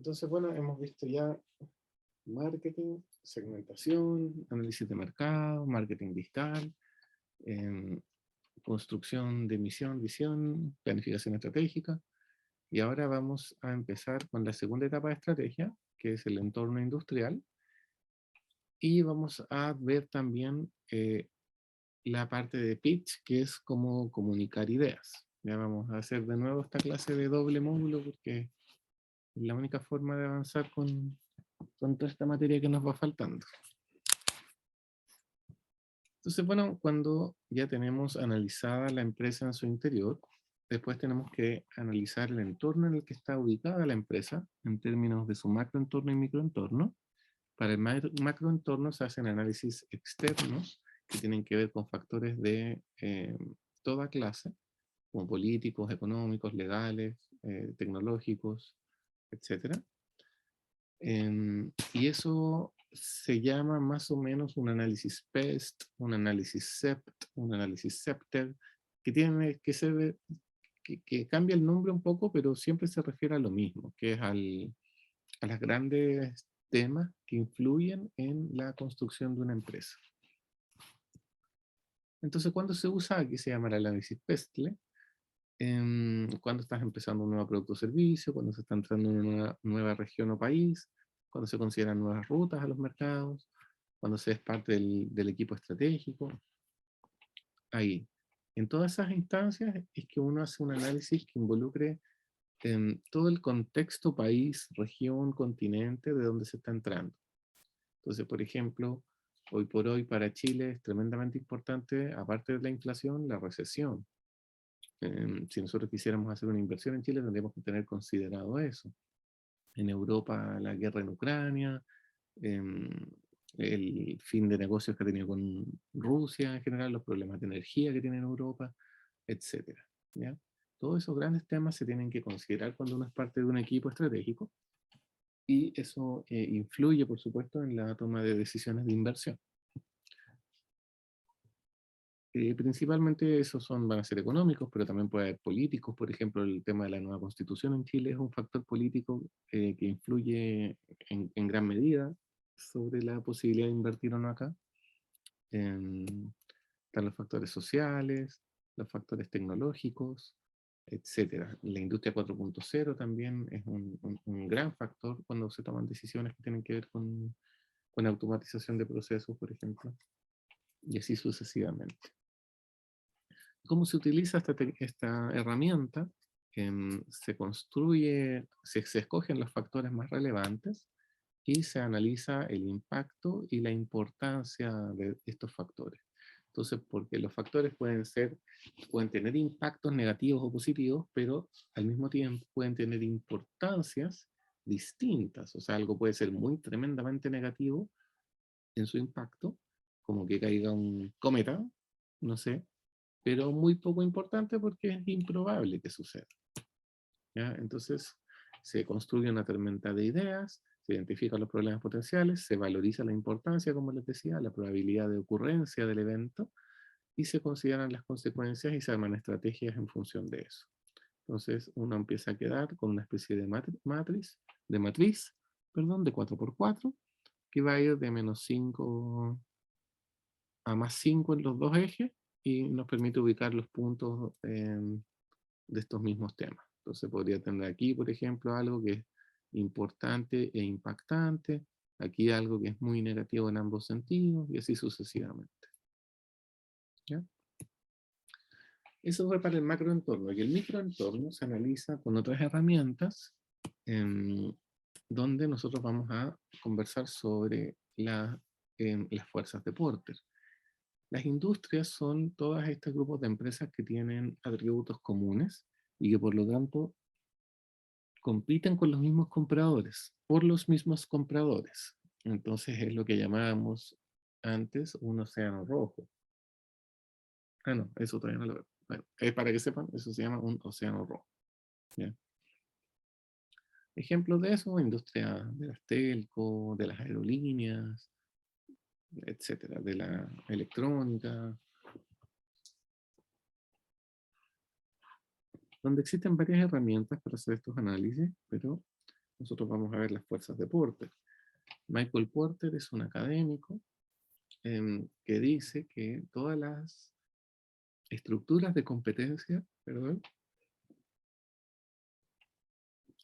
Entonces, bueno, hemos visto ya marketing, segmentación, análisis de mercado, marketing digital, em, construcción de misión, visión, planificación estratégica. Y ahora vamos a empezar con la segunda etapa de estrategia, que es el entorno industrial. Y vamos a ver también la parte de pitch, que es cómo comunicar ideas. Ya vamos a hacer de nuevo esta clase de doble módulo porque es la única forma de avanzar con toda esta materia que nos va faltando. Entonces, bueno, cuando ya tenemos analizada la empresa en su interior, después tenemos que analizar el entorno en el que está ubicada la empresa en términos de su macroentorno y microentorno. Para el macroentorno se hacen análisis externos que tienen que ver con factores de toda clase, como políticos, económicos, legales, tecnológicos, etc. Y eso se llama más o menos un análisis PEST, un análisis CEPT, un análisis CEPTER, que tiene que ser, que cambia el nombre un poco, pero siempre se refiere a lo mismo, que es a los grandes temas que influyen en la construcción de una empresa. Entonces, cuando se usa, aquí se llama el análisis PESTLE, cuando estás empezando un nuevo producto o servicio, cuando se está entrando en una nueva región o país, cuando se consideran nuevas rutas a los mercados, cuando se es parte del equipo estratégico. Ahí. En todas esas instancias es que uno hace un análisis que involucre todo el contexto, país, región, continente, de donde se está entrando. Entonces, por ejemplo, hoy por hoy para Chile es tremendamente importante, aparte de la inflación, la recesión. Si nosotros quisiéramos hacer una inversión en Chile, tendríamos que tener considerado eso. En Europa, la guerra en Ucrania, el fin de negocios que ha tenido con Rusia en general, los problemas de energía que tiene en Europa, etc. ¿Ya? Todos esos grandes temas se tienen que considerar cuando uno es parte de un equipo estratégico y eso influye, por supuesto, en la toma de decisiones de inversión. Principalmente esos van a ser económicos, pero también puede haber políticos. Por ejemplo, el tema de la nueva constitución en Chile es un factor político que influye en gran medida sobre la posibilidad de invertir o no acá. Están los factores sociales, los factores tecnológicos, etcétera. La industria 4.0 también es un gran factor cuando se toman decisiones que tienen que ver con automatización de procesos, por ejemplo, y así sucesivamente. ¿Cómo se utiliza esta herramienta? Se construye, se escogen los factores más relevantes y se analiza el impacto y la importancia de estos factores. Entonces, porque los factores pueden tener impactos negativos o positivos, pero al mismo tiempo pueden tener importancias distintas. O sea, algo puede ser muy tremendamente negativo en su impacto, como que caiga un cometa, no sé, pero muy poco importante porque es improbable que suceda. ¿Ya? Entonces, se construye una tormenta de ideas, se identifican los problemas potenciales, se valoriza la importancia, como les decía, la probabilidad de ocurrencia del evento, y se consideran las consecuencias y se arman estrategias en función de eso. Entonces, uno empieza a quedar con una especie de matriz, de 4x4, que va a ir de -5 a +5 en los dos ejes, y nos permite ubicar los puntos de estos mismos temas. Entonces podría tener aquí, por ejemplo, algo que es importante e impactante, aquí algo que es muy negativo en ambos sentidos, y así sucesivamente. ¿Ya? Eso fue para el macroentorno, y el microentorno se analiza con otras herramientas, donde nosotros vamos a conversar sobre las fuerzas de Porter. Las industrias son todos estos grupos de empresas que tienen atributos comunes y que por lo tanto compiten con los mismos compradores, por los mismos compradores. Entonces es lo que llamábamos antes un océano rojo. Ah, no, eso todavía no lo veo. Bueno, para que sepan, eso se llama un océano rojo. ¿Ya? Ejemplos de eso, industria de las telco, de las aerolíneas, etcétera, de la electrónica, donde existen varias herramientas para hacer estos análisis, pero nosotros vamos a ver las fuerzas de Porter. Michael Porter es un académico que dice que todas las estructuras de competencia, perdón,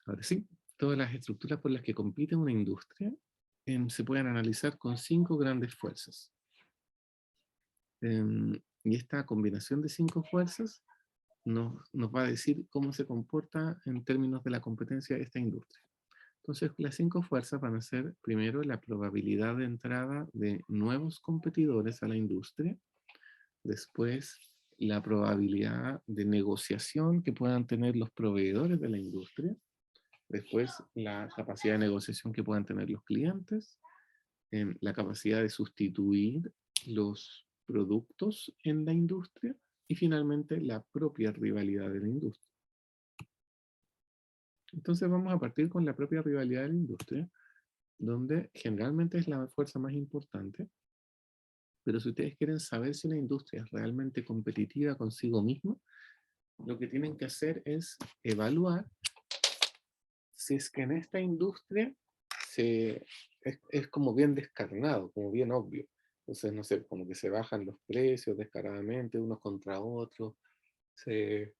ahora sí, todas las estructuras por las que compite una industria se pueden analizar con 5 grandes fuerzas. Y esta combinación de 5 fuerzas nos va a decir cómo se comporta en términos de la competencia de esta industria. Entonces, las 5 fuerzas van a ser, primero, la probabilidad de entrada de nuevos competidores a la industria, después, la probabilidad de negociación que puedan tener los proveedores de la industria, después, la capacidad de negociación que puedan tener los clientes, la capacidad de sustituir los productos en la industria y finalmente la propia rivalidad de la industria. Entonces vamos a partir con la propia rivalidad de la industria, donde generalmente es la fuerza más importante, pero si ustedes quieren saber si una industria es realmente competitiva consigo misma, lo que tienen que hacer es evaluar si es que en esta industria es como bien descarnado, como bien obvio. Entonces, no sé, como que se bajan los precios descaradamente unos contra otros, se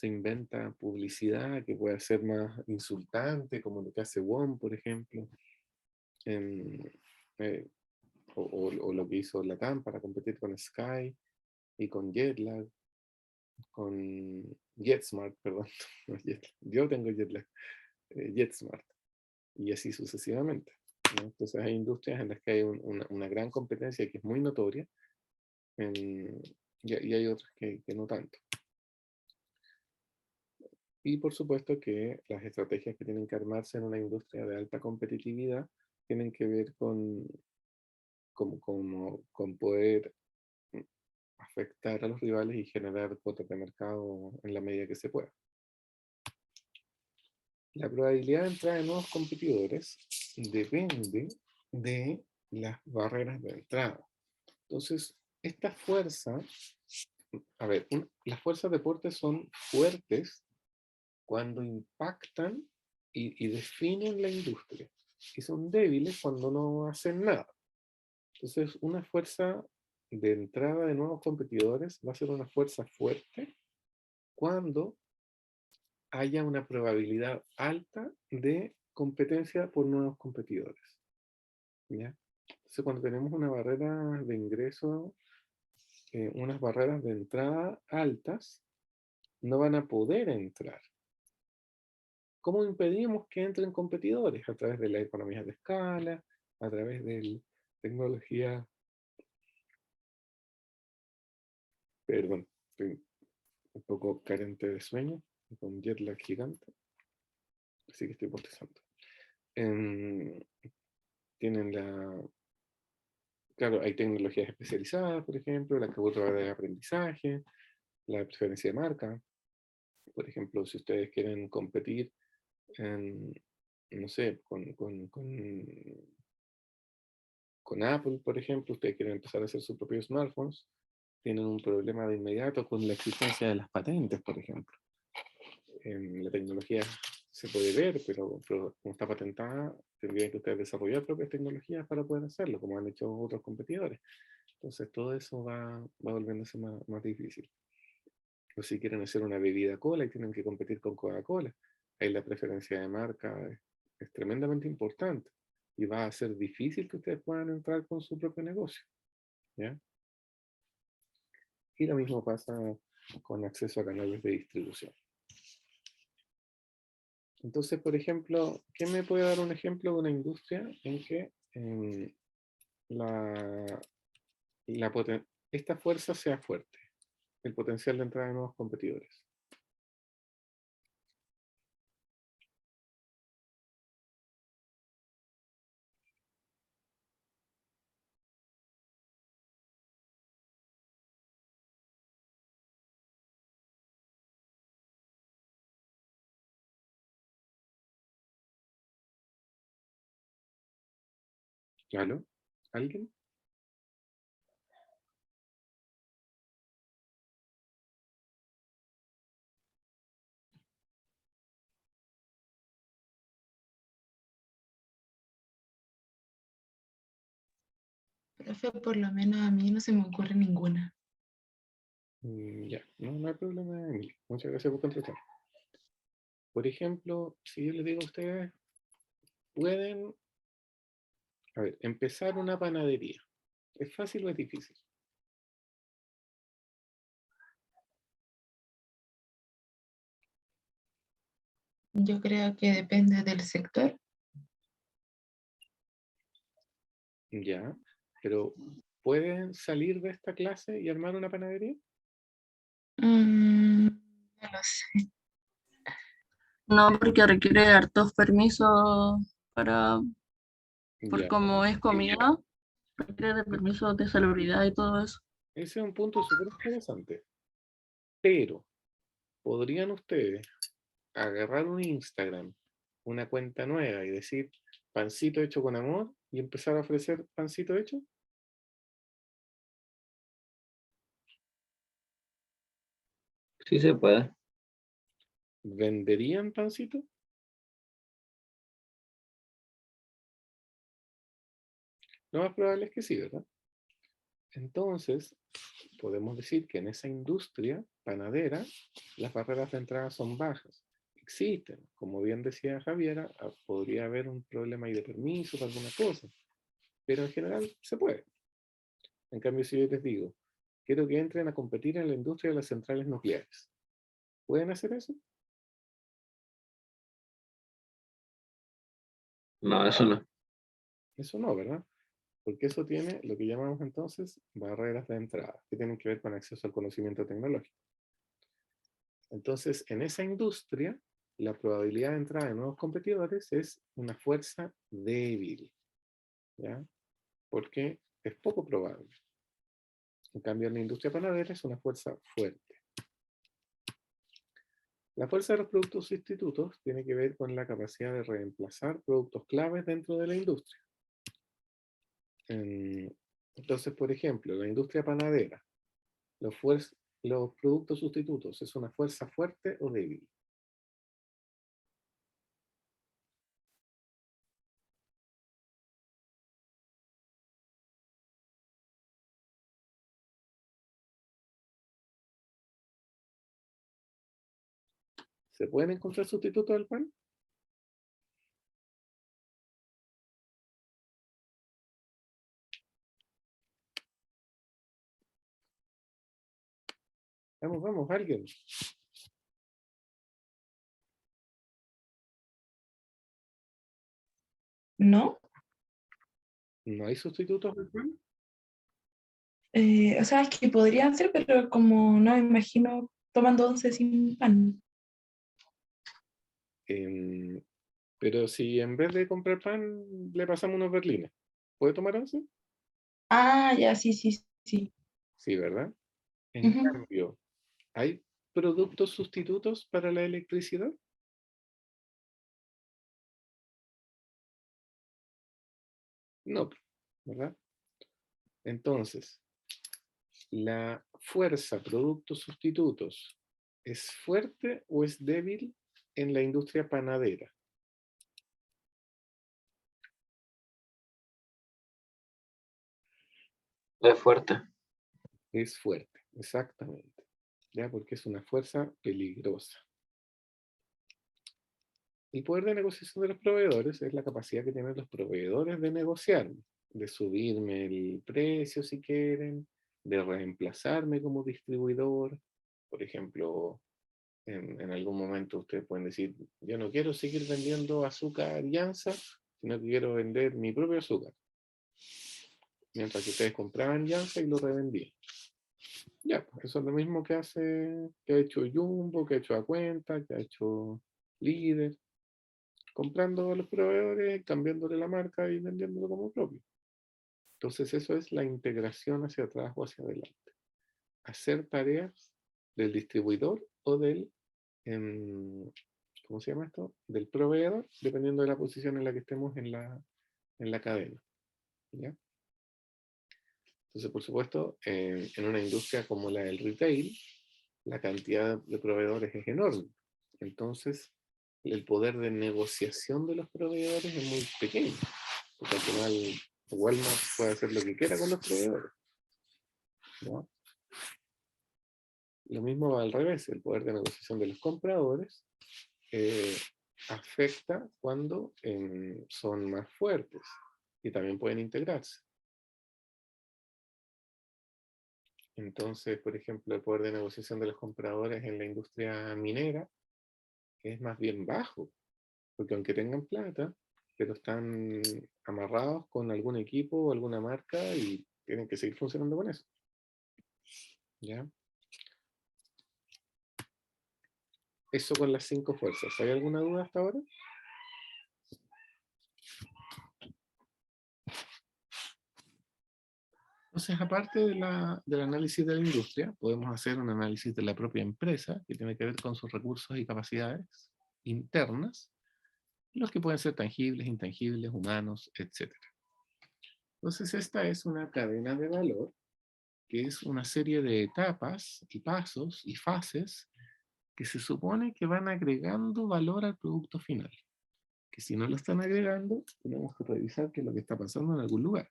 inventa publicidad que puede ser más insultante, como lo que hace WOM, por ejemplo, eh, o lo que hizo Latam para competir con Sky y con Jetlag, con JetSmart, perdón. No, yo tengo Jetlag, JetSmart, y así sucesivamente, ¿no? Entonces hay industrias en las que hay una gran competencia que es muy notoria, y hay otras que no tanto. Y por supuesto que las estrategias que tienen que armarse en una industria de alta competitividad tienen que ver con poder afectar a los rivales y generar cuotas de mercado en la medida que se pueda. La probabilidad de entrada de nuevos competidores depende de las barreras de entrada. Entonces, esta fuerza, a ver, las fuerzas de deporte son fuertes cuando impactan y definen la industria, y son débiles cuando no hacen nada. Entonces, una fuerza de entrada de nuevos competidores va a ser una fuerza fuerte cuando haya una probabilidad alta de competencia por nuevos competidores, ¿ya? Entonces, cuando tenemos una barrera de ingreso, unas barreras de entrada altas, no van a poder entrar. ¿Cómo impedimos que entren competidores? A través de las economías de escala, a través de tecnología. Perdón, estoy un poco carente de sueño, con jet lag gigante, así que estoy bostezando. Tienen claro, hay tecnologías especializadas, por ejemplo, la curva de aprendizaje, la preferencia de marca. Por ejemplo, si ustedes quieren competir, no sé, con Apple, por ejemplo, ustedes quieren empezar a hacer sus propios smartphones, tienen un problema de inmediato con la existencia de las patentes, por ejemplo. La tecnología se puede ver, pero como está patentada, tendrían que ustedes desarrollar propias tecnologías para poder hacerlo, como han hecho otros competidores. Entonces todo eso va volviéndose más difícil. O si quieren hacer una bebida cola y tienen que competir con Coca-Cola, ahí la preferencia de marca es tremendamente importante y va a ser difícil que ustedes puedan entrar con su propio negocio, ¿ya? Y lo mismo pasa con acceso a canales de distribución. Entonces, por ejemplo, ¿quién me puede dar un ejemplo de una industria en que la, esta fuerza sea fuerte, el potencial de entrada de nuevos competidores? ¿Aló? ¿Alguien? Profe, por lo menos a mí no se me ocurre ninguna. Ya, no hay problema, Emily. Muchas gracias por contestar. Por ejemplo, si yo les digo a ustedes, pueden, a ver, empezar una panadería. ¿Es fácil o es difícil? Yo creo que depende del sector. Ya, pero ¿pueden salir de esta clase y armar una panadería? No lo sé. No, porque requiere hartos permisos para, por Ya, como es comida, requiere de permisos de salubridad y todo eso. ese es un punto súper interesante. Pero, ¿podrían ustedes agarrar un Instagram, una cuenta nueva y decir pancito hecho con amor y empezar a ofrecer pancito hecho? Sí se puede. ¿Venderían pancito? Lo más probable es que sí, ¿verdad? Entonces, podemos decir que en esa industria panadera, las barreras de entrada son bajas. Existen, como bien decía Javiera, podría haber un problema ahí de permisos, alguna cosa, pero en general se puede. En cambio, si yo les digo, quiero que entren a competir en la industria de las centrales nucleares, ¿pueden hacer eso? No, eso no. Eso no, ¿verdad? Porque eso tiene lo que llamamos entonces barreras de entrada, que tienen que ver con acceso al conocimiento tecnológico. Entonces, en esa industria, la probabilidad de entrada de nuevos competidores es una fuerza débil, ¿ya? Porque es poco probable. En cambio, en la industria panadera es una fuerza fuerte. La fuerza de los productos sustitutos tiene que ver con la capacidad de reemplazar productos claves dentro de la industria. Entonces, por ejemplo, la industria panadera, los productos sustitutos, ¿es una fuerza fuerte o débil? ¿Se pueden encontrar sustitutos del pan? Vamos, alguien. ¿No? ¿No hay sustitutos del pan? O sea, es que podrían ser, pero como no me imagino tomando once sin pan. Em, pero si en vez de comprar pan le pasamos unos berlines, ¿puede tomar once? Ah, ya, sí, sí, sí. Sí, ¿verdad? En Ujú. cambio, ¿hay productos sustitutos para la electricidad? No, ¿verdad? Entonces, ¿la fuerza productos sustitutos es fuerte o es débil en la industria panadera? Es fuerte. Es fuerte, exactamente. ¿Ya? Porque es una fuerza peligrosa. El poder de negociación de los proveedores es la capacidad que tienen los proveedores de negociar, de subirme el precio si quieren, de reemplazarme como distribuidor. Por ejemplo, en algún momento ustedes pueden decir, yo no quiero seguir vendiendo azúcar Llanza, sino que quiero vender mi propio azúcar. Mientras que ustedes compraban Llanza y lo revendían. Ya, pues eso es lo mismo que ha hecho Jumbo, que ha hecho Acuenta, que ha hecho Líder, comprando a los proveedores, cambiándole la marca y vendiéndolo como propio. Entonces eso es la integración hacia atrás o hacia adelante. Hacer tareas del distribuidor o del, ¿cómo se llama esto? Del proveedor, dependiendo de la posición en la que estemos en la cadena. ¿Ya? Entonces, por supuesto, en una industria como la del retail, la cantidad de proveedores es enorme. Entonces, el poder de negociación de los proveedores es muy pequeño, porque al final Walmart puede hacer lo que quiera con los proveedores, ¿no? Lo mismo va al revés, el poder de negociación de los compradores afecta cuando son más fuertes y también pueden integrarse. Entonces, por ejemplo, el poder de negociación de los compradores en la industria minera es más bien bajo, porque aunque tengan plata, pero están amarrados con algún equipo o alguna marca y tienen que seguir funcionando con eso. ¿Ya? Eso con las 5 fuerzas. ¿Hay alguna duda hasta ahora? Entonces, aparte del análisis de la industria, podemos hacer un análisis de la propia empresa, que tiene que ver con sus recursos y capacidades internas, los que pueden ser tangibles, intangibles, humanos, etc. Entonces, esta es una cadena de valor, que es una serie de etapas y pasos y fases que se supone que van agregando valor al producto final. Que si no lo están agregando, tenemos que revisar qué es lo que está pasando en algún lugar.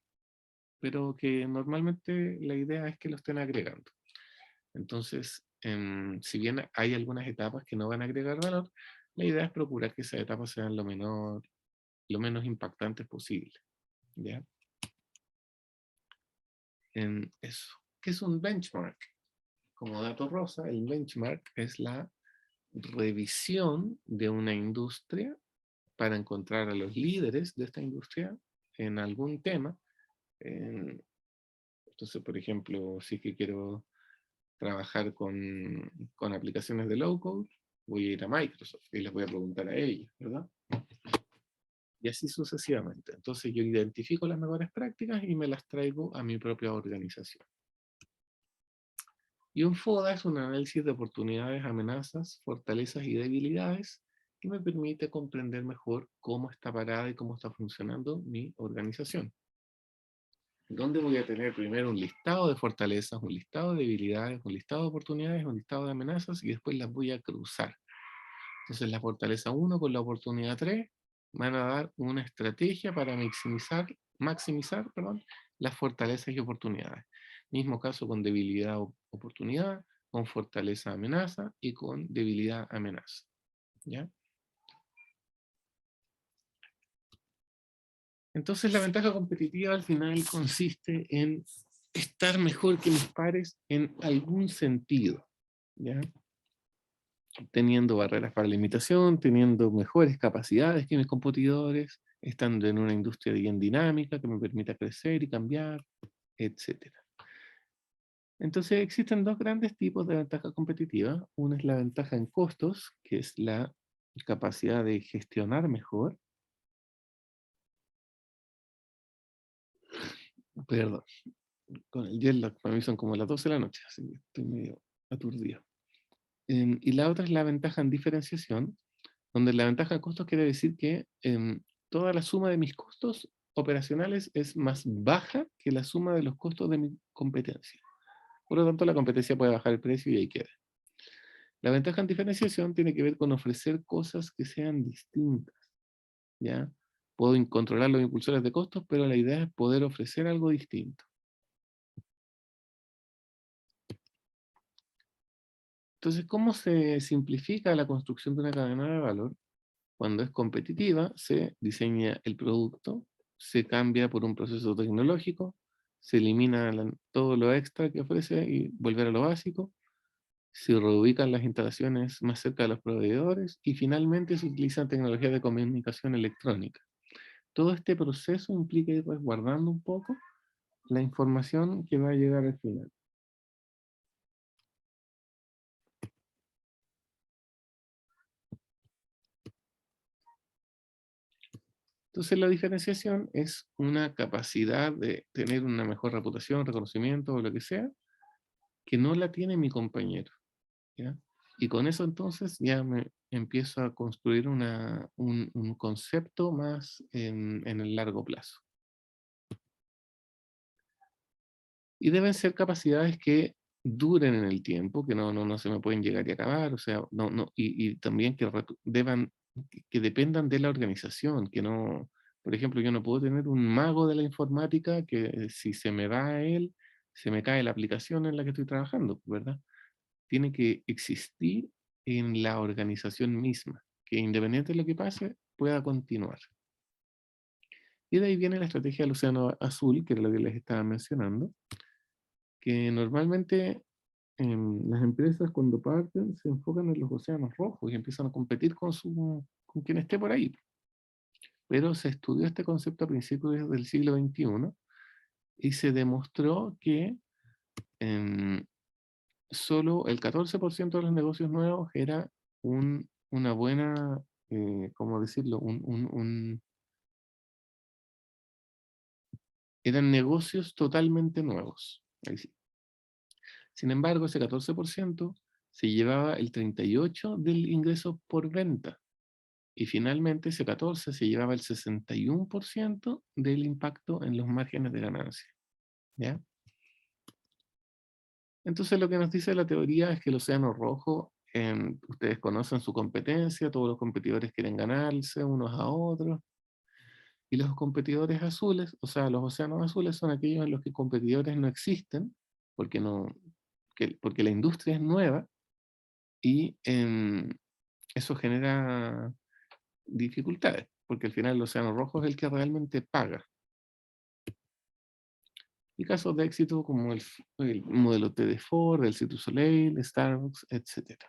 Pero que normalmente la idea es que lo estén agregando. Entonces, si bien hay algunas etapas que no van a agregar valor, la idea es procurar que esas etapas sean lo menos impactantes posible. ¿Ya? Eso. ¿Qué es un benchmark? Como dato rosa, el benchmark es la revisión de una industria para encontrar a los líderes de esta industria en algún tema. Entonces, por ejemplo, si es que quiero trabajar con aplicaciones de low-code, voy a ir a Microsoft y les voy a preguntar a ellos, ¿verdad? Y así sucesivamente. Entonces yo identifico las mejores prácticas y me las traigo a mi propia organización. Y un FODA es un análisis de oportunidades, amenazas, fortalezas y debilidades que me permite comprender mejor cómo está parada y cómo está funcionando mi organización. ¿Dónde voy a tener primero un listado de fortalezas, un listado de debilidades, un listado de oportunidades, un listado de amenazas y después las voy a cruzar? Entonces la fortaleza 1 con la oportunidad 3 van a dar una estrategia para maximizar las fortalezas y oportunidades. Mismo caso con debilidad oportunidad, con fortaleza amenaza y con debilidad amenaza. ¿Ya? Entonces la ventaja competitiva al final consiste en estar mejor que mis pares en algún sentido. ¿Ya? Teniendo barreras para la imitación, teniendo mejores capacidades que mis competidores, estando en una industria bien dinámica que me permita crecer y cambiar, etc. Entonces existen dos grandes tipos de ventaja competitiva. Una es la ventaja en costos, que es la capacidad de gestionar mejor. Perdón, con el jet lag, para mí son como las 12 de la noche, así que estoy medio aturdido. Y la otra es la ventaja en diferenciación, donde la ventaja en costos quiere decir que toda la suma de mis costos operacionales es más baja que la suma de los costos de mi competencia. Por lo tanto, la competencia puede bajar el precio y ahí queda. La ventaja en diferenciación tiene que ver con ofrecer cosas que sean distintas. ¿Ya? Puedo controlar los impulsores de costos, pero la idea es poder ofrecer algo distinto. Entonces, ¿cómo se simplifica la construcción de una cadena de valor? Cuando es competitiva, se diseña el producto, se cambia por un proceso tecnológico, se elimina todo lo extra que ofrece y volver a lo básico, se reubican las instalaciones más cerca de los proveedores y finalmente se utilizan tecnologías de comunicación electrónica. Todo este proceso implica ir resguardando un poco la información que va a llegar al final. Entonces la diferenciación es una capacidad de tener una mejor reputación, reconocimiento o lo que sea, que no la tiene mi compañero. ¿Ya? Y con eso entonces ya me empiezo a construir un concepto más en el largo plazo. Y deben ser capacidades que duren en el tiempo, que no se me pueden llegar y acabar, o sea, y también que dependan de la organización, que no Por ejemplo, yo no puedo tener un mago de la informática que si se me va a él, se me cae la aplicación en la que estoy trabajando, ¿verdad? Tiene que existir en la organización misma, que independiente de lo que pase, pueda continuar. Y de ahí viene la estrategia del océano azul, que era lo que les estaba mencionando, que normalmente las empresas cuando parten se enfocan en los océanos rojos y empiezan a competir con quien esté por ahí. Pero se estudió este concepto a principios del siglo XXI y se demostró que solo el 14% de los negocios nuevos era una buena, ¿cómo decirlo? Eran negocios totalmente nuevos. Ahí sí. Sin embargo, ese 14% se llevaba el 38% del ingreso por venta. Y finalmente ese 14% se llevaba el 61% del impacto en los márgenes de ganancia. ¿Ya? Entonces lo que nos dice la teoría es que el océano rojo, ustedes conocen su competencia, todos los competidores quieren ganarse unos a otros. Y los competidores azules, o sea, los océanos azules son aquellos en los que competidores no existen, porque la industria es nueva, y eso genera dificultades, porque al final el océano rojo es el que realmente paga. Y casos de éxito como el modelo T de Ford, el Cirque du Soleil, Starbucks, etc.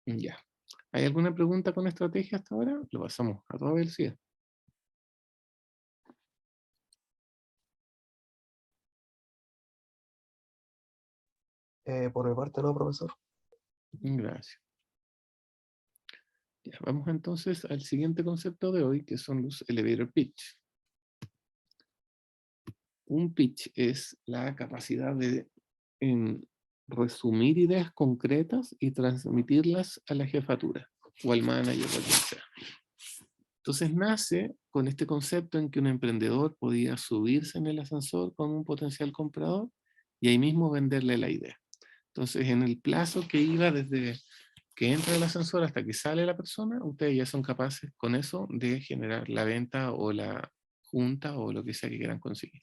Ya. ¿Hay alguna pregunta con estrategia hasta ahora? Lo pasamos a toda velocidad. Por mi parte no, profesor. Gracias. Ya, vamos entonces al siguiente concepto de hoy, que son los elevator pitch. Un pitch es la capacidad de resumir ideas concretas y transmitirlas a la jefatura o al manager o quien sea. Entonces nace con este concepto en que un emprendedor podía subirse en el ascensor con un potencial comprador y ahí mismo venderle la idea. Entonces en el plazo que iba desde que entra el ascensor hasta que sale la persona, ustedes ya son capaces con eso de generar la venta o la junta o lo que sea que quieran conseguir.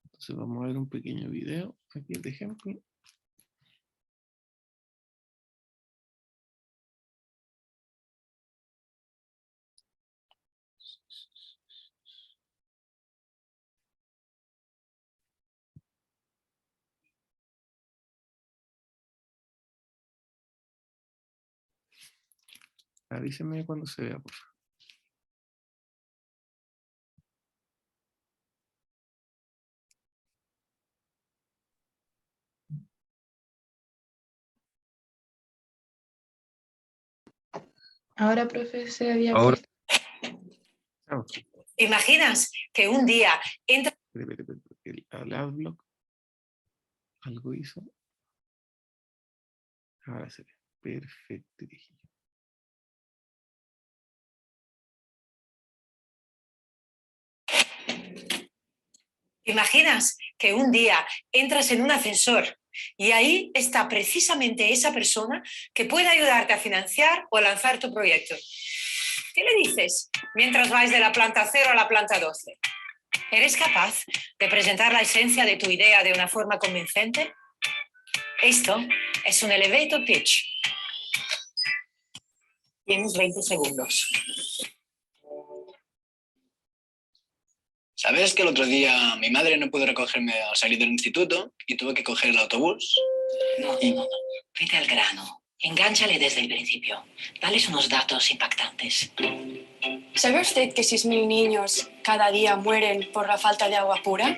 Entonces vamos a ver un pequeño video aquí de ejemplo. Avísenme cuando se vea, por favor. Ahora, profe, se había Ahora. puesto. Ah, ¿Te imaginas que un día entra el adblock algo hizo. Ahora se ve. Perfecto. ¿Te imaginas que un día entras en un ascensor y ahí está precisamente esa persona que puede ayudarte a financiar o a lanzar tu proyecto? ¿Qué le dices mientras vais de la planta 0 a la planta 12? ¿Eres capaz de presentar la esencia de tu idea de una forma convincente? Esto es un elevator pitch. Tienes 20 segundos. ¿Sabes que el otro día mi madre no pudo recogerme al salir del instituto y tuve que coger el autobús? No. Vete al grano. Engánchale desde el principio. Dales unos datos impactantes. ¿Sabe usted que 6.000 niños cada día mueren por la falta de agua pura?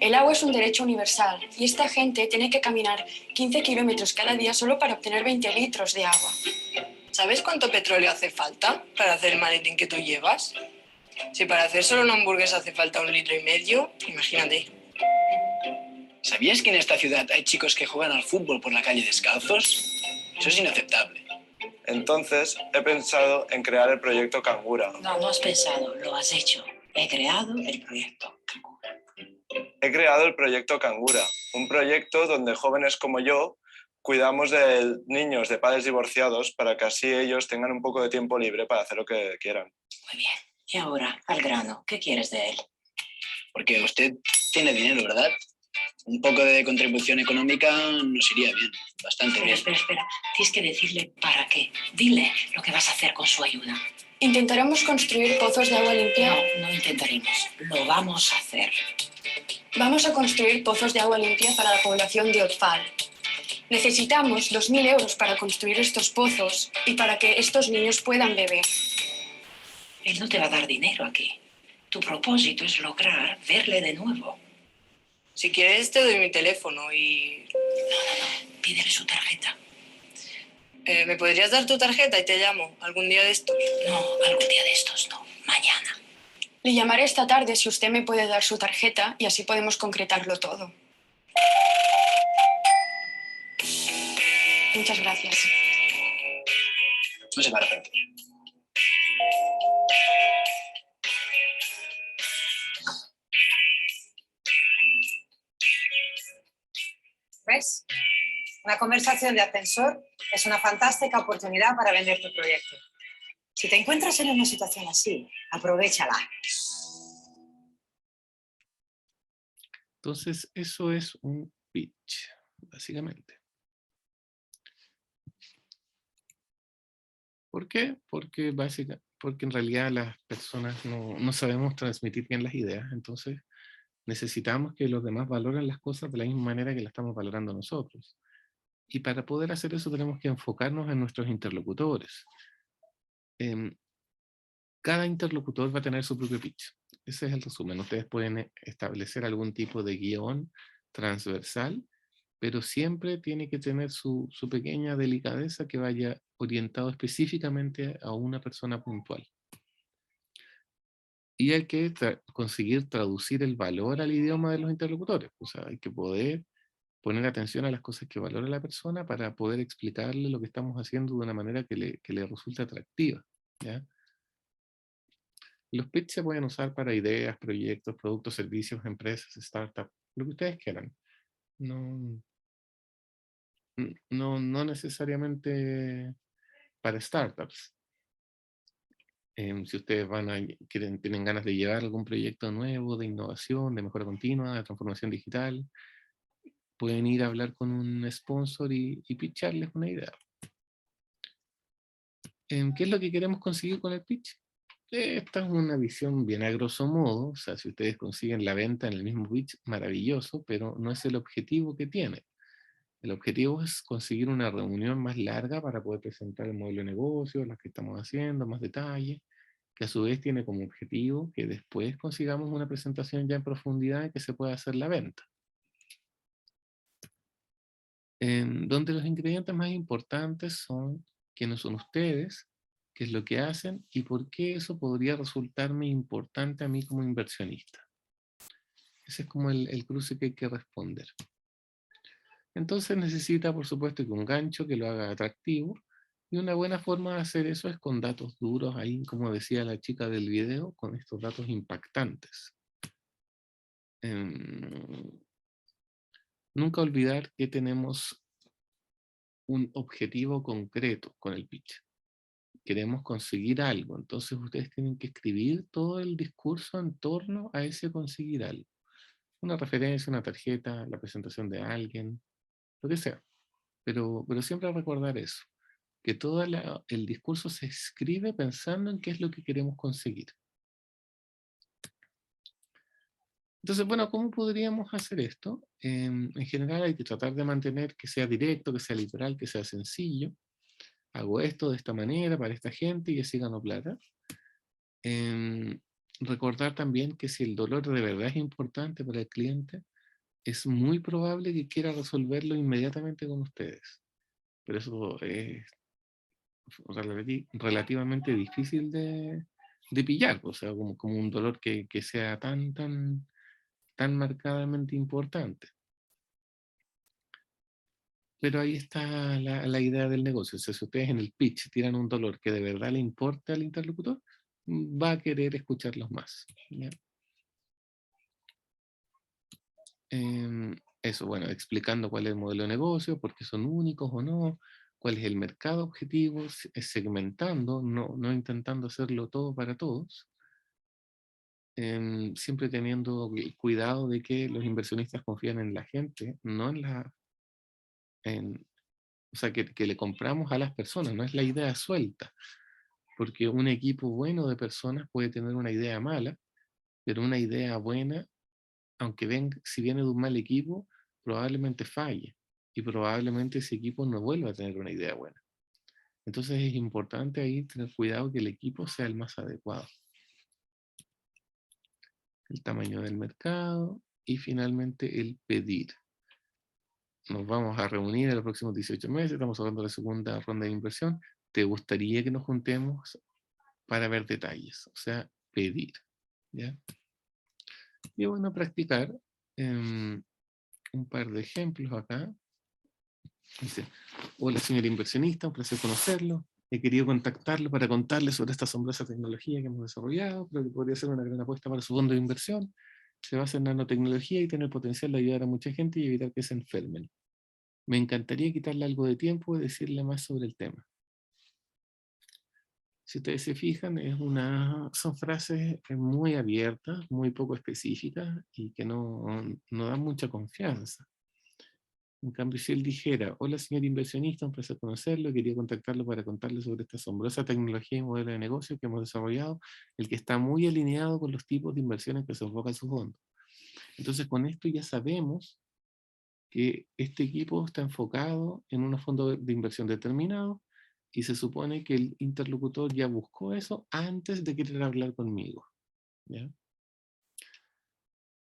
El agua es un derecho universal y esta gente tiene que caminar 15 kilómetros cada día solo para obtener 20 litros de agua. ¿Sabes cuánto petróleo hace falta para hacer el maletín que tú llevas? Si para hacer solo una hamburguesa hace falta 1,5 litros, imagínate. ¿Sabías que en esta ciudad hay chicos que juegan al fútbol por la calle descalzos? Eso es inaceptable. Entonces, he pensado en crear el proyecto Cangura. No has pensado, lo has hecho. He creado el proyecto Cangura. He creado el proyecto Cangura, un proyecto donde jóvenes como yo cuidamos de niños de padres divorciados para que así ellos tengan un poco de tiempo libre para hacer lo que quieran. Muy bien. Y ahora, al grano, ¿qué quieres de él? Porque usted tiene dinero, ¿verdad? Un poco de contribución económica nos iría bien, bastante bien. Espera. Tienes que decirle para qué. Dile lo que vas a hacer con su ayuda. Intentaremos construir pozos de agua limpia. No intentaremos. Lo vamos a hacer. Vamos a construir pozos de agua limpia para la población de Otfal. Necesitamos 2.000 euros para construir estos pozos y para que estos niños puedan beber. Él no te va a dar dinero aquí. Tu propósito es lograr verle de nuevo. Si quieres te doy mi teléfono y... No. Pídele su tarjeta. ¿Me podrías dar tu tarjeta y te llamo algún día de estos? No, algún día de estos no. Mañana. Le llamaré esta tarde si usted me puede dar su tarjeta y así podemos concretarlo todo. Muchas gracias. No se para, pero... ¿Ves? Una conversación de ascensor es una fantástica oportunidad para vender tu proyecto. Si te encuentras en una situación así, aprovéchala. Entonces, eso es un pitch, básicamente. ¿Por qué? Porque en realidad las personas no sabemos transmitir bien las ideas, entonces necesitamos que los demás valoren las cosas de la misma manera que las estamos valorando nosotros. Y para poder hacer eso tenemos que enfocarnos en nuestros interlocutores. Cada interlocutor va a tener su propio pitch. Ese es el resumen. Ustedes pueden establecer algún tipo de guión transversal, pero siempre tiene que tener su pequeña delicadeza que vaya orientado específicamente a una persona puntual. Y hay que conseguir traducir el valor al idioma de los interlocutores. O sea, hay que poder poner atención a las cosas que valora la persona para poder explicarle lo que estamos haciendo de una manera que le resulte atractiva, ¿ya? Los pitch se pueden usar para ideas, proyectos, productos, servicios, empresas, startups, lo que ustedes quieran. No necesariamente para startups. Si ustedes tienen ganas de llevar algún proyecto nuevo, de innovación, de mejora continua, de transformación digital, pueden ir a hablar con un sponsor y pitcharles una idea. ¿Qué es lo que queremos conseguir con el pitch? Esta es una visión bien a grosso modo. O sea, si ustedes consiguen la venta en el mismo pitch, maravilloso, pero no es el objetivo que tiene. El objetivo es conseguir una reunión más larga para poder presentar el modelo de negocio, las que estamos haciendo, más detalles, que a su vez tiene como objetivo que después consigamos una presentación ya en profundidad y que se pueda hacer la venta. Donde los ingredientes más importantes son quiénes son ustedes, qué es lo que hacen y por qué eso podría resultarme importante a mí como inversionista. Ese es como el cruce que hay que responder. Entonces necesita, por supuesto, que un gancho que lo haga atractivo, y una buena forma de hacer eso es con datos duros, ahí como decía la chica del video, con estos datos impactantes. Nunca olvidar que tenemos un objetivo concreto con el pitch. Queremos conseguir algo, entonces ustedes tienen que escribir todo el discurso en torno a ese conseguir algo. Una referencia, una tarjeta, la presentación de alguien, lo que sea. Pero siempre recordar eso, que todo el discurso se escribe pensando en qué es lo que queremos conseguir. Entonces, bueno, ¿cómo podríamos hacer esto? En general hay que tratar de mantener que sea directo, que sea literal, que sea sencillo. Hago esto de esta manera para esta gente y así gano plata. Recordar también que si el dolor de verdad es importante para el cliente, es muy probable que quiera resolverlo inmediatamente con ustedes. Pero eso es relativamente difícil de pillar, o sea, como un dolor que sea tan marcadamente importante. Pero ahí está la idea del negocio. O sea, si ustedes en el pitch tiran un dolor que de verdad le importa al interlocutor, va a querer escucharlos más, ¿ya? Eso, bueno, explicando cuál es el modelo de negocio, por qué son únicos o no, cuál es el mercado objetivo, segmentando, no intentando hacerlo todo para todos, siempre teniendo el cuidado de que los inversionistas confían en la gente, no en la... o sea, que le compramos a las personas, no es la idea suelta, porque un equipo bueno de personas puede tener una idea mala, pero una idea buena, aunque si viene de un mal equipo, probablemente falle, y probablemente ese equipo no vuelva a tener una idea buena. Entonces es importante ahí tener cuidado que el equipo sea el más adecuado. El tamaño del mercado y finalmente el pedir. Nos vamos a reunir en los próximos 18 meses, estamos hablando de la segunda ronda de inversión. ¿Te gustaría que nos juntemos para ver detalles? O sea, pedir. ¿Ya? Y bueno, practicar un par de ejemplos acá. Dice, hola señor inversionista, un placer conocerlo. He querido contactarlo para contarle sobre esta asombrosa tecnología que hemos desarrollado. Creo que podría ser una gran apuesta para su fondo de inversión. Se basa en nanotecnología y tiene el potencial de ayudar a mucha gente y evitar que se enfermen. Me encantaría quitarle algo de tiempo y decirle más sobre el tema. Si ustedes se fijan, son frases muy abiertas, muy poco específicas y que no dan mucha confianza. En cambio, si él dijera, hola señor inversionista, un placer conocerlo, quería contactarlo para contarle sobre esta asombrosa tecnología y modelo de negocio que hemos desarrollado, el que está muy alineado con los tipos de inversiones que se enfoca en su fondo. Entonces, con esto ya sabemos que este equipo está enfocado en unos fondos de inversión determinados y se supone que el interlocutor ya buscó eso antes de querer hablar conmigo. ¿Ya?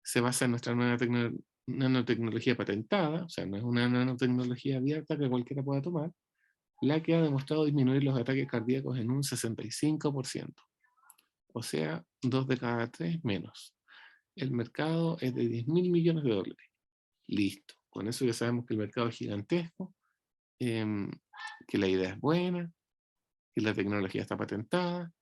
Se basa en nuestra nueva nanotecnología patentada, o sea, no es una nanotecnología abierta que cualquiera pueda tomar, la que ha demostrado disminuir los ataques cardíacos en un 65%. O sea, 2 de cada 3 menos. El mercado es de 10.000 millones de dólares. Listo. Con eso ya sabemos que el mercado es gigantesco, que la idea es buena, que la tecnología está patentada.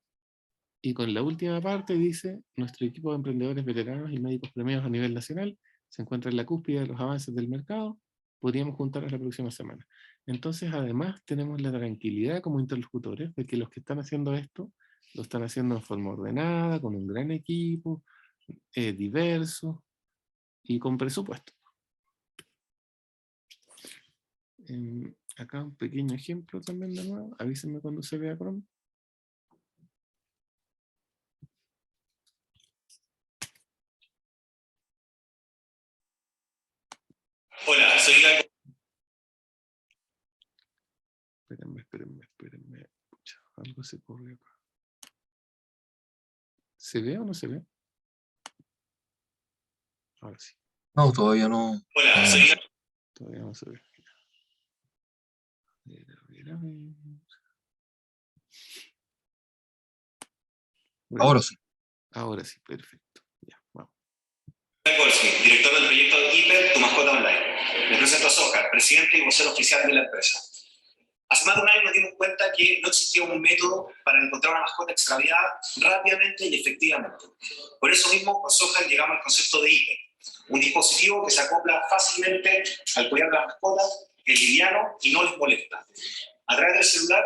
Y con la última parte dice, nuestro equipo de emprendedores veteranos y médicos premiados a nivel nacional se encuentra en la cúspide de los avances del mercado. Podríamos juntarnos la próxima semana. Entonces, además, tenemos la tranquilidad como interlocutores de que los que están haciendo esto lo están haciendo en forma ordenada, con un gran equipo, diverso y con presupuesto. Acá un pequeño ejemplo también de nuevo. Avísenme cuando se vea Chrome. Hola, soy Gago. Espérenme. Pucha, algo se corrió acá. ¿Se ve o no se ve? Ahora sí. No, todavía no. Hola, soy Gago. Todavía no se ve. A ver. Bueno, Ahora sí. ahora sí, perfecto. Ya, vamos. Golsky, director del proyecto Hiper, tu mascota online. Me presento a Oscar, presidente y vocero oficial de la empresa. Hace más de un año nos dimos cuenta que no existía un método para encontrar una mascota extraviada rápidamente y efectivamente. Por eso mismo, con Sohar llegamos al concepto de Hiper, un dispositivo que se acopla fácilmente al collar de las mascotas, es liviano y no les molesta. A través del celular,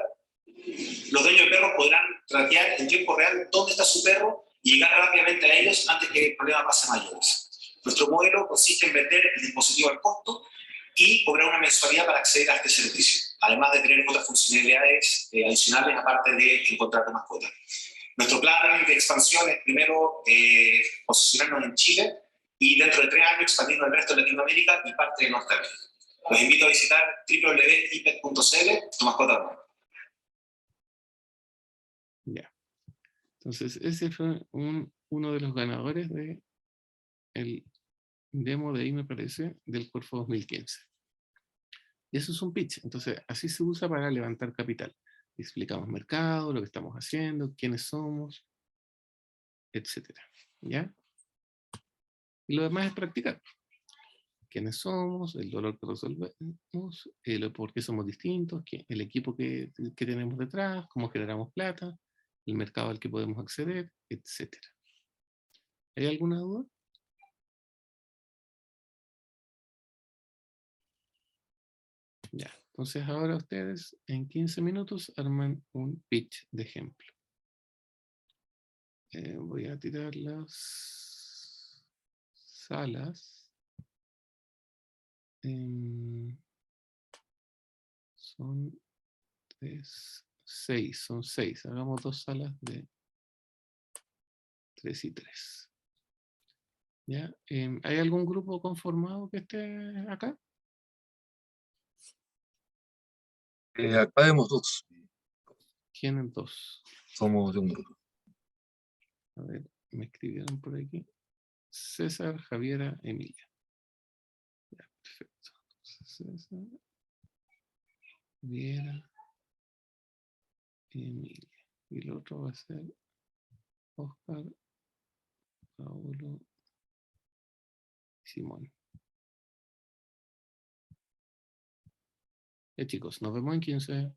los dueños de perros podrán traquear en tiempo real dónde está su perro y llegar rápidamente a ellos antes que el problema pase a mayores. Nuestro modelo consiste en vender el dispositivo al costo y cobrar una mensualidad para acceder a este servicio, además de tener otras funcionalidades adicionales aparte de encontrar tu mascota. Nuestro plan de expansión es primero posicionarnos en Chile y dentro de 3 años expandirnos al resto de Latinoamérica y parte de Norteamérica. Los invito a visitar www.ipet.cl, tu mascota online. Ya. Entonces, ese fue uno de los ganadores de el demo de ahí, me parece, del Corfo 2015. Y eso es un pitch. Entonces, así se usa para levantar capital. Explicamos mercado, lo que estamos haciendo, quiénes somos, etcétera. ¿Ya? Y lo demás es practicar. Quiénes somos, el dolor que resolvemos, por qué somos distintos, el equipo que tenemos detrás, cómo generamos plata, el mercado al que podemos acceder, etcétera. ¿Hay alguna duda? Ya, entonces ahora ustedes en 15 minutos arman un pitch de ejemplo. Voy a tirar las salas. Son 6, son 6. Hagamos 2 salas de 3 y 3. ¿Ya? ¿Hay algún grupo conformado que esté acá? Acá vemos 2. ¿Quiénes 2? Somos de un grupo. A ver, me escribieron por aquí. César, Javiera, Emilia. Ya, perfecto. César, Javiera, Emilia. Y el otro va a ser Oscar, Paulo, Simón. Ya chicos, nos vemos en 15.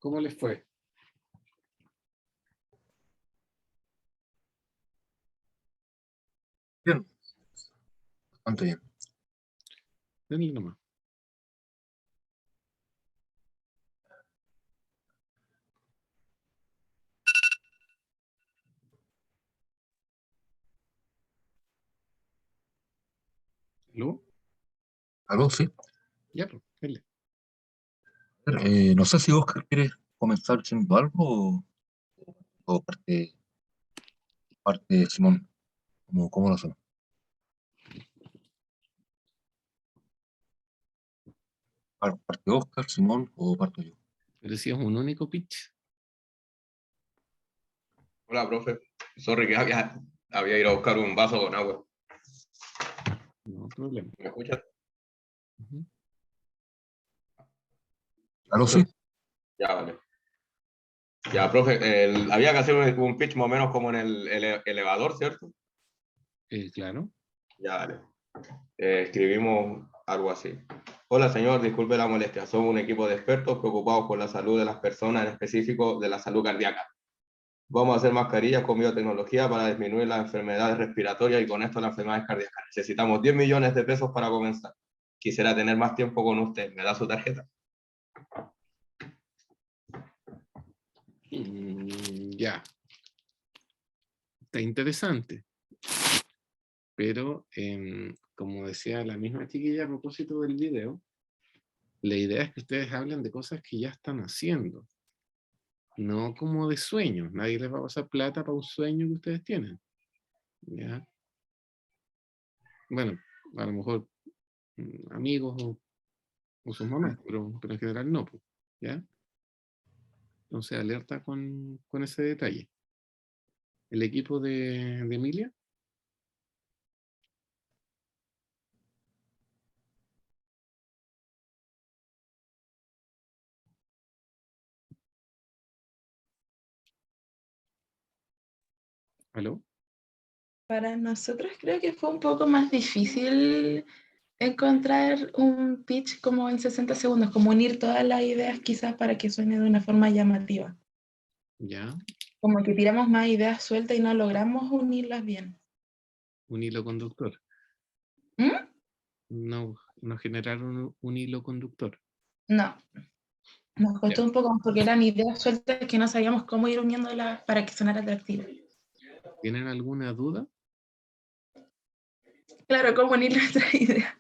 ¿Cómo les fue? Bien, bastante bien. Denle nomás. ¿Aló? ¿Aló? Sí. Ya, pues, dale. No sé si Oscar quiere comenzar diciendo algo o parte Simón. ¿Cómo lo hacemos? ¿Parte Oscar, Simón o parto yo? Pero si es un único pitch. Hola, profe. Sorry que había ido a buscar un vaso con agua. No problema. ¿Me escuchas? Ujú. ¿Aló? Sí. Ya, vale. Ya, profe, había que hacer un pitch más o menos como en el elevador, ¿cierto? Claro. Ya, vale. Escribimos algo así. Hola, señor, disculpe la molestia. Somos un equipo de expertos preocupados por la salud de las personas, en específico de la salud cardíaca. Vamos a hacer mascarillas con biotecnología para disminuir las enfermedades respiratorias y con esto las enfermedades cardíacas. Necesitamos 10 millones de pesos para comenzar. Quisiera tener más tiempo con usted. ¿Me da su tarjeta? Ya. Está interesante. Pero, como decía la misma chiquilla a propósito del video, la idea es que ustedes hablen de cosas que ya están haciendo. No como de sueños. Nadie les va a pasar plata para un sueño que ustedes tienen. ¿Ya? Bueno, a lo mejor amigos o sus mamás, pero en general no. Pues, ¿ya? Entonces, alerta con ese detalle. El equipo de Emilia. ¿Aló? Para nosotros creo que fue un poco más difícil encontrar un pitch como en 60 segundos, como unir todas las ideas quizás para que suene de una forma llamativa. Ya. Como que tiramos más ideas sueltas y no logramos unirlas bien. Un hilo conductor. ¿Mm? No generaron un hilo conductor. No, nos costó Ya. un poco más porque eran ideas sueltas que no sabíamos cómo ir uniéndolas para que sonara atractivo. ¿Tienen alguna duda? Claro, cómo unir nuestra idea.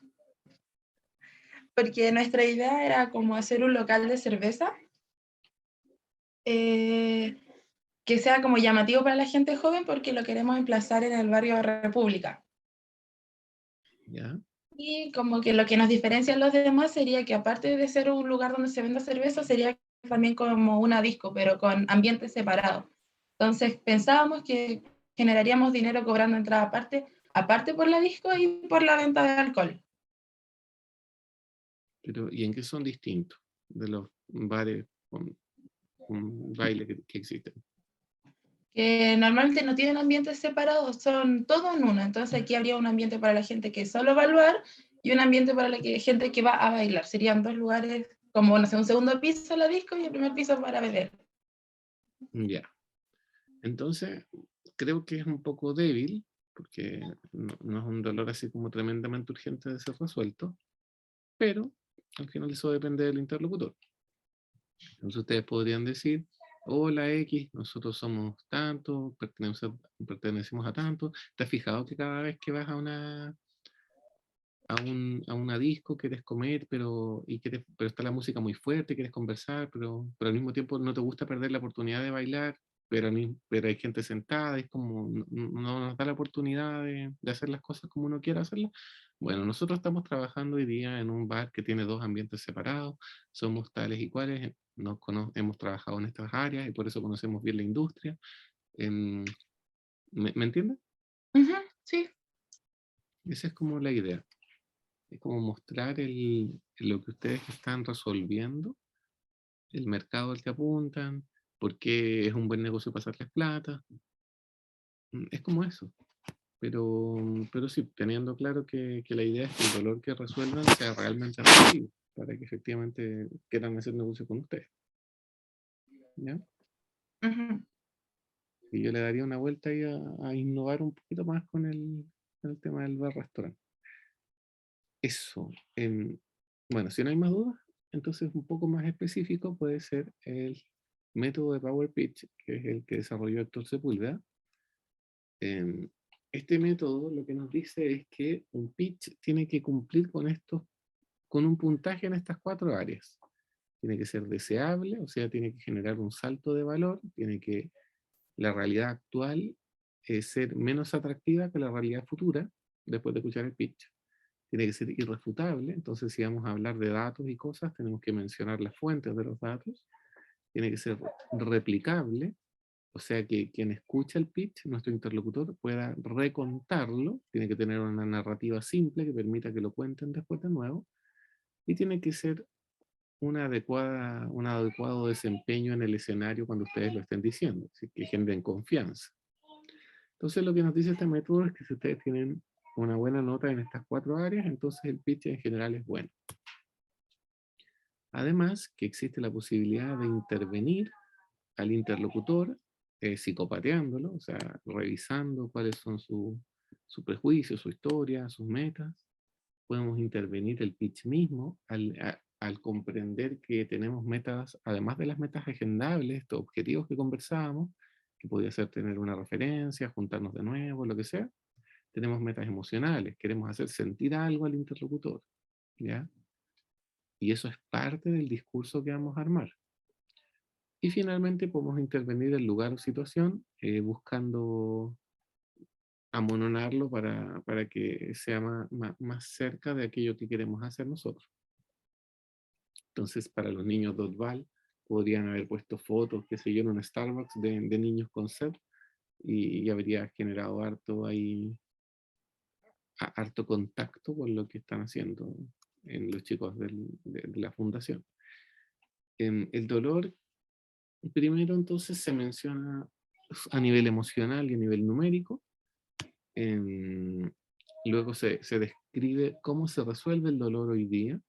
Porque nuestra idea era como hacer un local de cerveza que sea como llamativo para la gente joven porque lo queremos emplazar en el barrio República. Ya. Y como que lo que nos diferencia a los demás sería que aparte de ser un lugar donde se venda cerveza, sería también como una disco, pero con ambientes separados. Entonces pensábamos que generaríamos dinero cobrando entrada aparte por la disco y por la venta de alcohol. Pero, ¿y en qué son distintos de los bares con baile que existen? Que normalmente no tienen ambientes separados, son todo en uno. Entonces aquí habría un ambiente para la gente que solo va al bar y un ambiente para la gente que va a bailar. Serían dos lugares, como no sé, un segundo piso la disco y el primer piso para beber. Ya. Entonces, creo que es un poco débil, porque no es un dolor así como tremendamente urgente de ser resuelto, pero al final eso depende del interlocutor. Entonces ustedes podrían decir, hola X, nosotros somos tanto, pertenecemos a tanto. ¿Te has fijado que cada vez que vas a una disco quieres comer, pero está la música muy fuerte, quieres conversar, pero al mismo tiempo no te gusta perder la oportunidad de bailar, pero hay gente sentada, es como no nos da la oportunidad de hacer las cosas como uno quiere hacerlas? Bueno, nosotros estamos trabajando hoy día en un bar que tiene dos ambientes separados, somos tales y cuales, hemos trabajado en estas áreas y por eso conocemos bien la industria. ¿Me entienden? Sí. Esa es como la idea. Es como mostrar lo que ustedes están resolviendo, el mercado al que apuntan, por qué es un buen negocio pasarles plata. Es como eso. Pero sí, teniendo claro que la idea es que el dolor que resuelvan sea realmente atractivo, para que efectivamente quieran hacer negocio con ustedes. ¿ya? Ujú. Y yo le daría una vuelta ahí a innovar un poquito más con el tema del bar-restaurante. Eso. Bueno, si no hay más dudas, entonces un poco más específico puede ser el método de Power Pitch, que es el que desarrolló Héctor Sepúlveda. Este método lo que nos dice es que un pitch tiene que cumplir con un puntaje en estas 4 áreas. Tiene que ser deseable, o sea, tiene que generar un salto de valor, tiene que la realidad actual ser menos atractiva que la realidad futura, después de escuchar el pitch. Tiene que ser irrefutable, entonces si vamos a hablar de datos y cosas, tenemos que mencionar las fuentes de los datos. Tiene que ser replicable, o sea que quien escucha el pitch, nuestro interlocutor, pueda recontarlo. Tiene que tener una narrativa simple que permita que lo cuenten después de nuevo. Y tiene que ser un adecuado desempeño en el escenario cuando ustedes lo estén diciendo, así que generen confianza. Entonces lo que nos dice este método es que si ustedes tienen una buena nota en estas 4 áreas, entonces el pitch en general es bueno. Además, que existe la posibilidad de intervenir al interlocutor psicopateándolo, o sea, revisando cuáles son sus prejuicios, su historia, sus metas. Podemos intervenir el pitch mismo al comprender que tenemos metas, además de las metas agendables, estos objetivos que conversábamos, que podría ser tener una referencia, juntarnos de nuevo, lo que sea. Tenemos metas emocionales, queremos hacer sentir algo al interlocutor, ¿ya? Y eso es parte del discurso que vamos a armar. Y finalmente podemos intervenir en lugar o situación buscando amononarlo para que sea más cerca de aquello que queremos hacer nosotros. Entonces, para los niños Dotval, podrían haber puesto fotos, qué sé yo, en un Starbucks de niños con sed y habría generado harto contacto con lo que están haciendo en los chicos de la fundación. El dolor, primero entonces se menciona a nivel emocional y a nivel numérico. Luego se describe cómo se resuelve el dolor hoy día,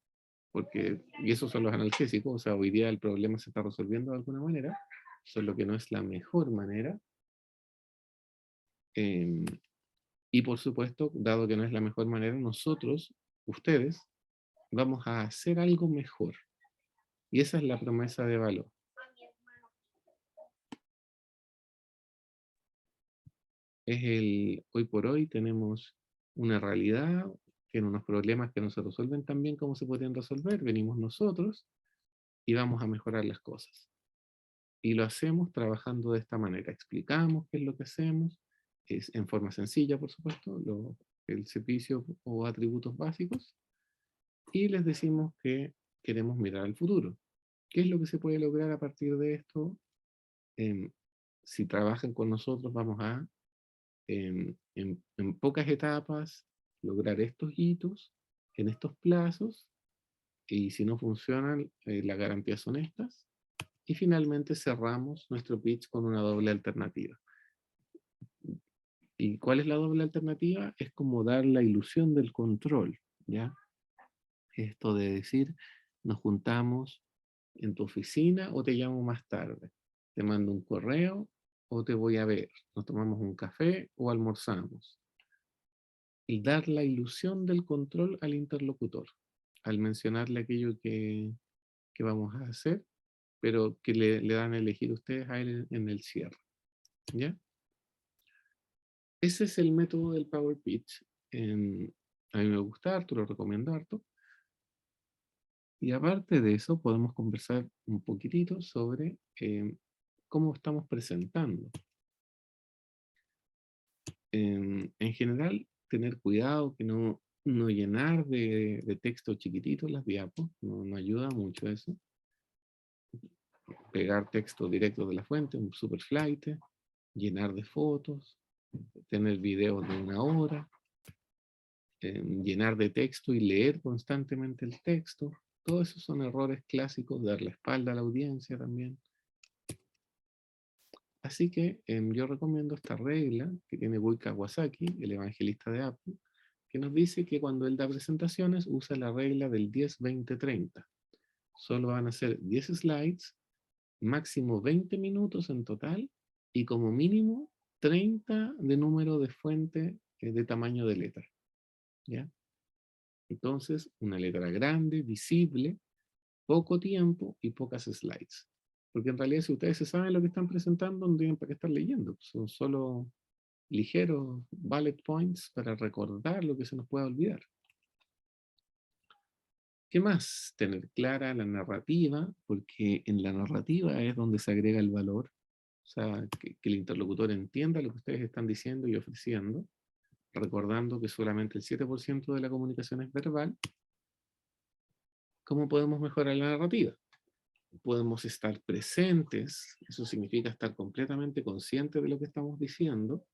y esos son los analgésicos, o sea, hoy día el problema se está resolviendo de alguna manera, solo que no es la mejor manera. Y por supuesto, dado que no es la mejor manera, nosotros, ustedes, vamos a hacer algo mejor. Y esa es la promesa de valor. Hoy por hoy tenemos una realidad, tiene unos problemas que no se resuelven tan bien como se podrían resolver, venimos nosotros y vamos a mejorar las cosas. Y lo hacemos trabajando de esta manera, explicamos qué es lo que hacemos, es en forma sencilla, por supuesto, el servicio o atributos básicos, y les decimos que queremos mirar al futuro. ¿Qué es lo que se puede lograr a partir de esto? Si trabajan con nosotros, vamos a en pocas etapas lograr estos hitos en estos plazos, y si no funcionan, las garantías son estas, y finalmente cerramos nuestro pitch con una doble alternativa. ¿Y cuál es la doble alternativa? Es como dar la ilusión del control, ¿ya? Esto de decir, nos juntamos en tu oficina o te llamo más tarde, te mando un correo o te voy a ver, nos tomamos un café o almorzamos. Y dar la ilusión del control al interlocutor, al mencionarle aquello que vamos a hacer, pero que le dan a elegir ustedes a él en el cierre. ¿Ya? Ese es el método del Power Pitch. A mí me gusta harto, lo recomiendo harto. Y aparte de eso, podemos conversar un poquitito sobre cómo estamos presentando. En general, tener cuidado que no llenar de texto chiquitito las diapos, no ayuda mucho eso. Pegar texto directo de la fuente, un super flight, llenar de fotos, tener videos de 1 hora, llenar de texto y leer constantemente el texto. Todos esos son errores clásicos, dar la espalda a la audiencia también. Así que yo recomiendo esta regla que tiene Guy Kawasaki, el evangelista de Apple, que nos dice que cuando él da presentaciones usa la regla del 10-20-30. Solo van a ser 10 slides máximo 20 minutos en total y como mínimo 30 de número de fuente de tamaño de letra. ¿Ya? Entonces, una letra grande, visible, poco tiempo y pocas slides. Porque en realidad si ustedes se saben lo que están presentando, no tienen para qué estar leyendo. Son solo ligeros bullet points para recordar lo que se nos pueda olvidar. ¿Qué más? Tener clara la narrativa, porque en la narrativa es donde se agrega el valor. O sea, que el interlocutor entienda lo que ustedes están diciendo y ofreciendo, recordando que solamente el 7% de la comunicación es verbal. ¿Cómo podemos mejorar la narrativa? Podemos estar presentes, eso significa estar completamente conscientes de lo que estamos diciendo.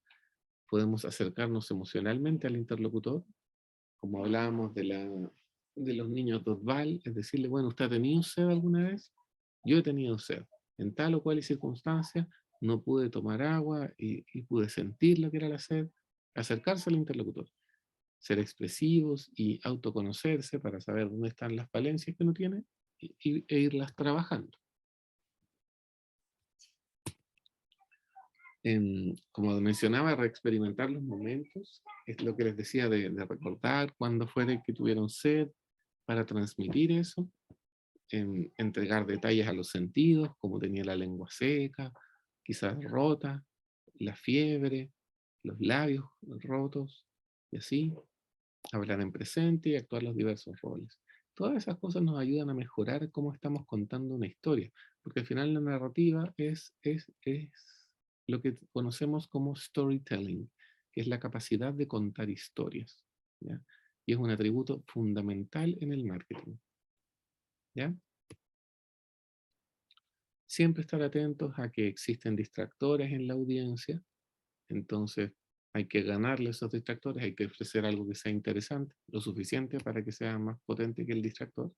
Podemos acercarnos emocionalmente al interlocutor, como hablábamos de los niños Dotval, es decirle, bueno, ¿usted ha tenido sed alguna vez? Yo he tenido sed. En tal o cual circunstancia no pude tomar agua y pude sentir lo que era la sed. Acercarse al interlocutor. Ser expresivos y autoconocerse para saber dónde están las falencias que uno tiene e irlas trabajando. Como mencionaba, reexperimentar los momentos, es lo que les decía de recordar cuándo fue que tuvieron sed, para transmitir eso, entregar detalles a los sentidos, como tenía la lengua seca, quizás rota, la fiebre, los labios rotos, y así, hablar en presente y actuar los diversos roles. Todas esas cosas nos ayudan a mejorar cómo estamos contando una historia, porque al final la narrativa es lo que conocemos como storytelling, que es la capacidad de contar historias, ¿ya? Y es un atributo fundamental en el marketing, ¿ya? Siempre estar atentos a que existen distractores en la audiencia, entonces hay que ganarle esos distractores, hay que ofrecer algo que sea interesante, lo suficiente para que sea más potente que el distractor.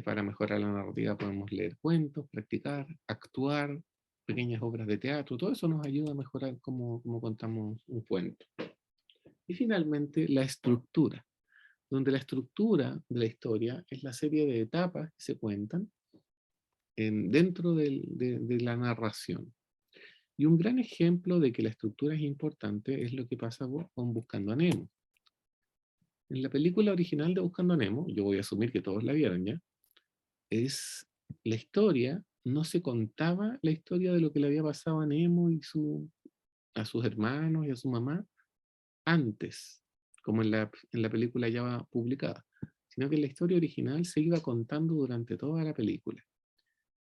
Para mejorar la narrativa podemos leer cuentos, practicar, actuar, pequeñas obras de teatro, todo eso nos ayuda a mejorar cómo contamos un cuento. Y finalmente, la estructura, donde la estructura de la historia es la serie de etapas que se cuentan dentro de la narración. Y un gran ejemplo de que la estructura es importante es lo que pasa con Buscando a Nemo. En la película original de Buscando a Nemo, yo voy a asumir que todos la vieron ya, es la historia, no se contaba la historia de lo que le había pasado a Nemo y a sus hermanos y a su mamá antes, como en la película ya publicada, sino que la historia original se iba contando durante toda la película.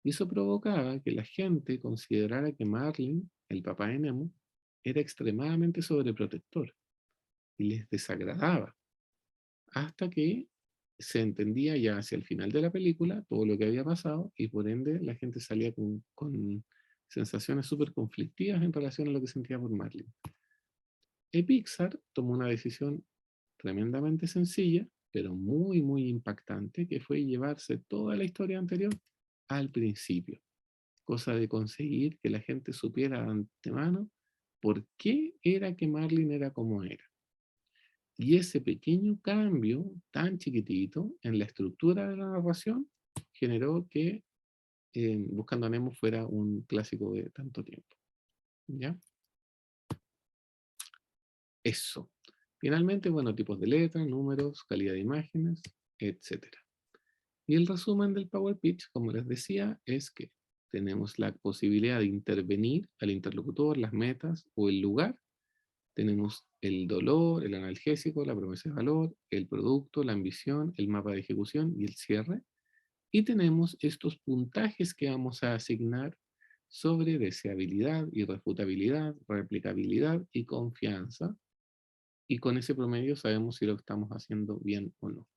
Y eso provocaba que la gente considerara que Marlin, el papá de Nemo, era extremadamente sobreprotector y les desagradaba. Hasta que se entendía ya hacia el final de la película todo lo que había pasado y por ende la gente salía con sensaciones súper conflictivas en relación a lo que sentía por Marlin. Y Pixar tomó una decisión tremendamente sencilla, pero muy, muy impactante, que fue llevarse toda la historia anterior al principio. Cosa de conseguir que la gente supiera de antemano por qué era que Marlin era como era. Y ese pequeño cambio, tan chiquitito, en la estructura de la narración, generó que Buscando a Nemo fuera un clásico de tanto tiempo. ¿Ya? Eso. Finalmente, bueno, tipos de letras, números, calidad de imágenes, etc. Y el resumen del Power Pitch, como les decía, es que tenemos la posibilidad de intervenir al interlocutor, las metas o el lugar. Tenemos el dolor, el analgésico, la promesa de valor, el producto, la ambición, el mapa de ejecución y el cierre. Y tenemos estos puntajes que vamos a asignar sobre deseabilidad, irrefutabilidad, replicabilidad y confianza. Y con ese promedio sabemos si lo estamos haciendo bien o no.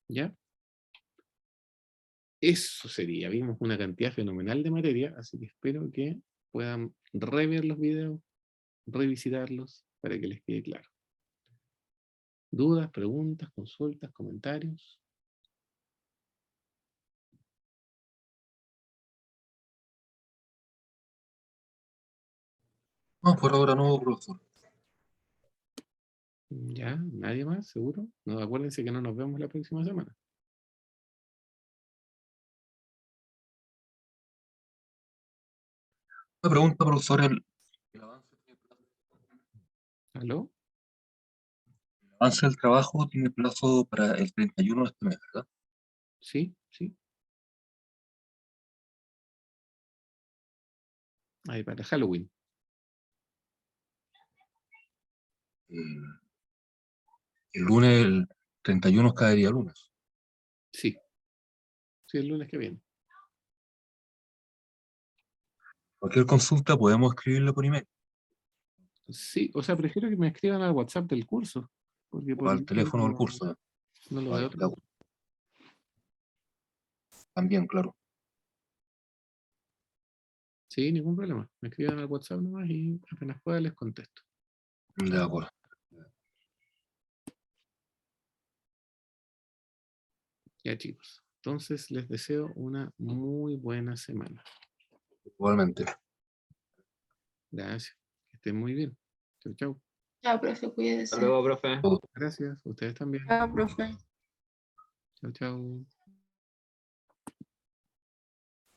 ¿Ya? Eso sería. Vimos una cantidad fenomenal de materia, así que espero que puedan rever los videos, revisitarlos para que les quede claro. ¿Dudas, preguntas, consultas, comentarios? No, por ahora no, profesor. ¿Ya? ¿Nadie más? ¿Seguro? No, acuérdense que no nos vemos la próxima semana. Una pregunta, profesor. ¿Aló? El avance del trabajo tiene plazo para el 31 de este mes, ¿verdad? Sí, sí. Ahí para Halloween. El lunes, el 31 es cada día lunes. Sí. Sí, el lunes que viene. Cualquier consulta podemos escribirle por email. Sí, o sea, prefiero que me escriban al WhatsApp del curso. Porque O por al email teléfono del curso. no lo Vale, veo de tanto. acuerdo. También, claro. Sí, ningún problema. Me escriban al WhatsApp nomás y apenas pueda les contesto. De acuerdo. Ya, chicos. Entonces les deseo una muy buena semana. Igualmente. Gracias. Que estén muy bien. Chau, chau. Ya, profe, cuídese. Hasta luego, profe. Gracias. Ustedes también. Ya, profe. Chau, chau.